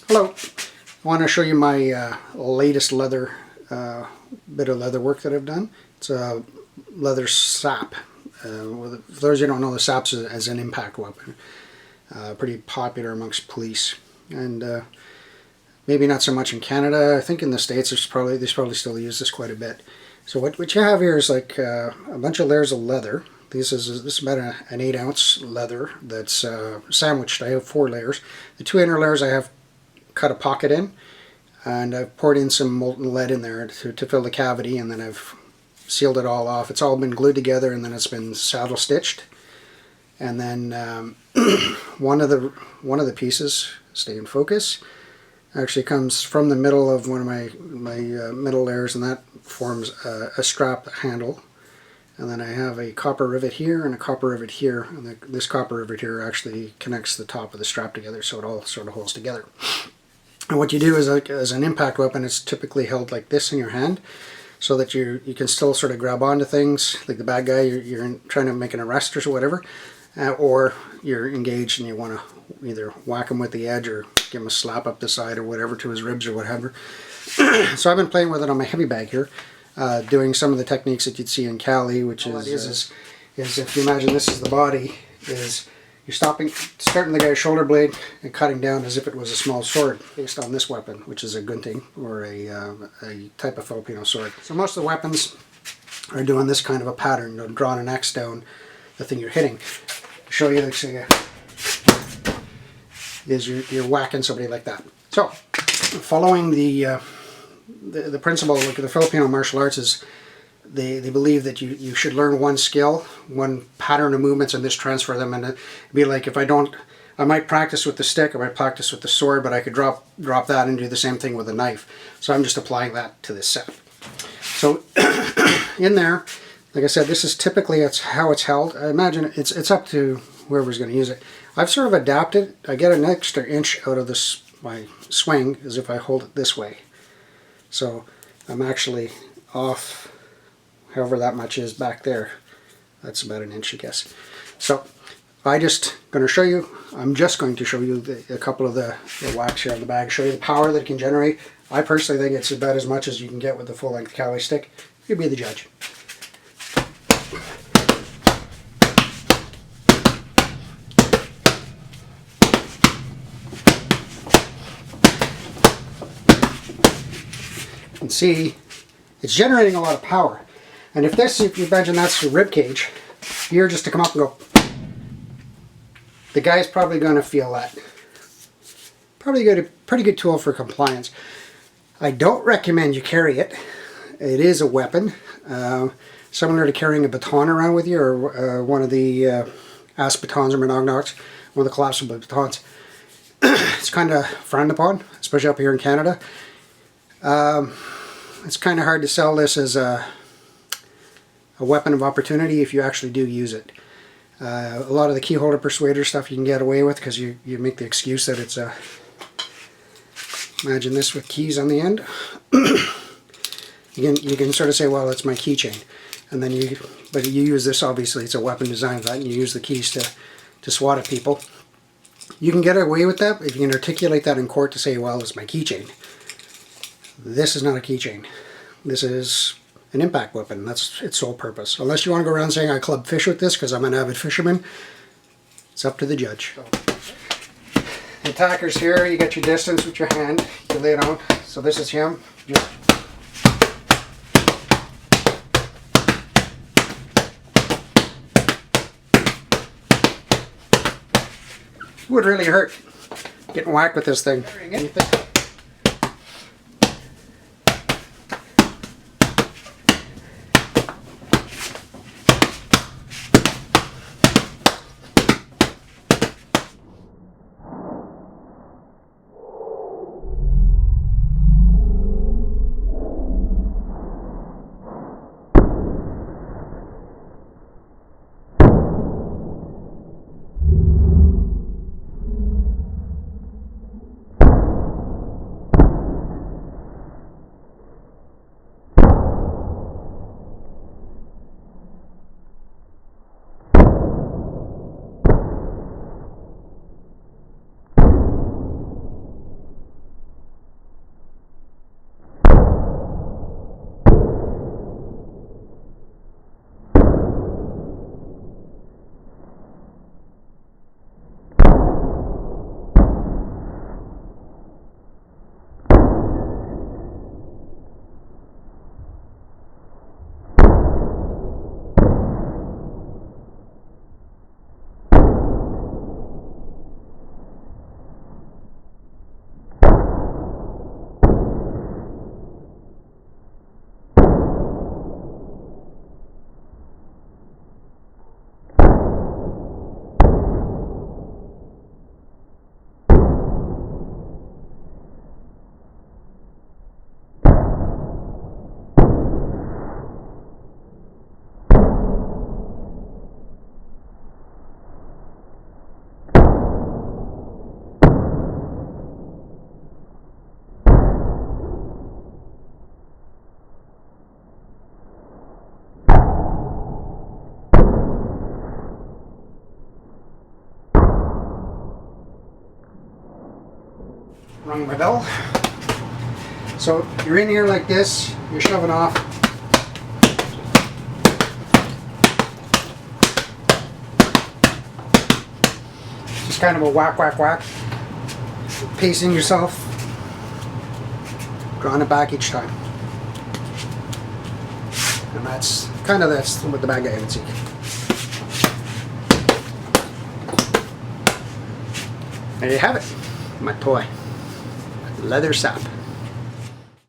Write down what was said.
Hello, I want to show you my latest leather bit of leather work that I've done. It's a leather sap. For those who don't know, the sap's as an impact weapon. Pretty popular amongst police, and maybe not so much in Canada. I think in the States they probably still use this quite a bit. So what you have here is like a bunch of layers of leather. This is about an 8-ounce leather that's sandwiched. I have 4 layers. The 2 inner layers I have cut a pocket in, and I've poured in some molten lead in there to fill the cavity, and then I've sealed it all off. It's all been glued together, and then it's been saddle stitched. And then one of the pieces, stay in focus, actually comes from the middle of one of my middle layers, and that forms a strap handle. And then I have a copper rivet here and a copper rivet here, and this copper rivet here actually connects the top of the strap together, so it all sort of holds together. And what you do is, like, as an impact weapon, it's typically held like this in your hand, so that you can still sort of grab onto things. Like the bad guy, you're trying to make an arrest or whatever, or you're engaged and you want to either whack him with the edge or give him a slap up the side or whatever to his ribs or whatever. So I've been playing with it on my heavy bag here, doing some of the techniques that you'd see in Cali, which is if you imagine this is the body, is you're starting the guy's shoulder blade and cutting down as if it was a small sword, based on this weapon, which is a gunting, or a type of Filipino sword. So most of the weapons are doing this kind of a pattern, drawing an X down the thing you're hitting. I'll show you this is you're whacking somebody like that. So following the principle, like the Filipino martial arts, is they believe that you should learn one skill, one pattern of movements, and just transfer them. And it'd be like, if I might practice with the stick, I might practice with the sword, but I could drop that and do the same thing with a knife. So I'm just applying that to this set. So in there, like I said, this is typically how it's held. I imagine it's up to whoever's going to use it. I've sort of adapted. I get an extra inch out of my swing as if I hold it this way. So I'm actually off however that much is back there. That's about an inch, I guess. So I'm just going to show you a couple of the whacks here on the bag, show you the power that it can generate. I personally think it's about as much as you can get with the full-length Cali stick. You be the judge. You can see it's generating a lot of power. And if you imagine that's your rib cage, you're just to come up and go, the guy's probably going to feel that. Probably got a pretty good tool for compliance. I don't recommend you carry it. It is a weapon, similar to carrying a baton around with you, or one of the ass batons or monognocks, one of the collapsible batons. It's kind of frowned upon, especially up here in Canada. It's kind of hard to sell this as a weapon of opportunity if you actually do use it. A lot of the key holder persuader stuff you can get away with because you make the excuse that it's a... Imagine this with keys on the end. You can sort of say, well, it's my keychain, and then but you use this, obviously it's a weapon designed for that, and you use the keys to swat at people. You can get away with that if you can articulate that in court to say, well, it's my keychain. This is not a keychain. This is an impact weapon. That's its sole purpose. Unless you want to go around saying I club fish with this because I'm an avid fisherman, it's up to the judge. The attacker's here. You get your distance with your hand. You lay it on. So this is him. Just would really hurt getting whacked with this thing. rung my bell. So you're in here like this, you're shoving off. Just kind of a whack, whack, whack. Pacing yourself. Drawing it back each time. And that's what the bad guy would see. There you have it. My toy. Leather Sap.